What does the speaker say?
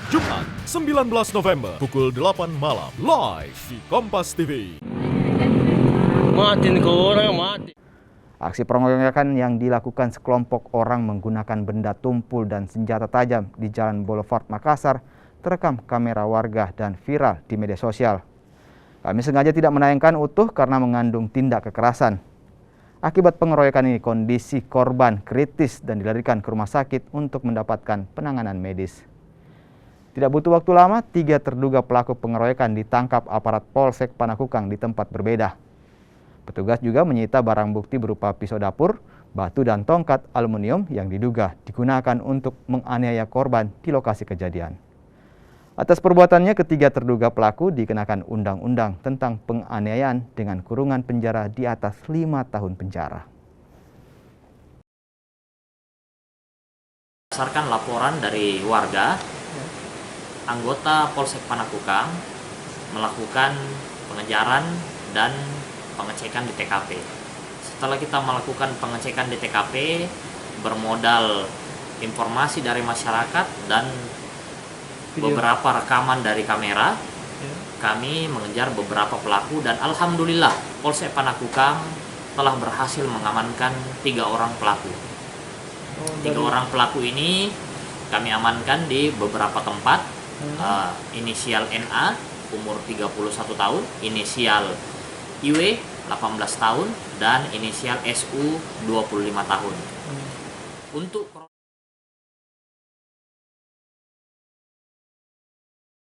Jumat 19 November pukul 8 malam live di Kompas TV. Mati nih orang mati. Aksi pengeroyokan yang dilakukan sekelompok orang menggunakan benda tumpul dan senjata tajam di Jalan Boulevard Makassar terekam kamera warga dan viral di media sosial. Kami sengaja tidak menayangkan utuh karena mengandung tindak kekerasan. Akibat pengeroyokan ini kondisi korban kritis dan dilarikan ke rumah sakit untuk mendapatkan penanganan medis. Tidak butuh waktu lama, 3 terduga pelaku pengeroyokan ditangkap aparat Polsek Panakukang di tempat berbeda. Petugas juga menyita barang bukti berupa pisau dapur, batu dan tongkat aluminium yang diduga digunakan untuk menganiaya korban di lokasi kejadian. Atas perbuatannya, ketiga terduga pelaku dikenakan undang-undang tentang penganiayaan dengan kurungan penjara di atas 5 tahun penjara. Berdasarkan laporan dari warga, anggota Polsek Panakukang melakukan pengejaran dan pengecekan di TKP. Setelah kita melakukan pengecekan di TKP, bermodal informasi dari masyarakat dan beberapa rekaman dari kamera, kami mengejar beberapa pelaku dan alhamdulillah Polsek Panakukang telah berhasil mengamankan 3 orang pelaku. 3 orang pelaku ini kami amankan di beberapa tempat. Inisial NA umur 31 tahun, inisial IW 18 tahun dan inisial SU 25 tahun. Untuk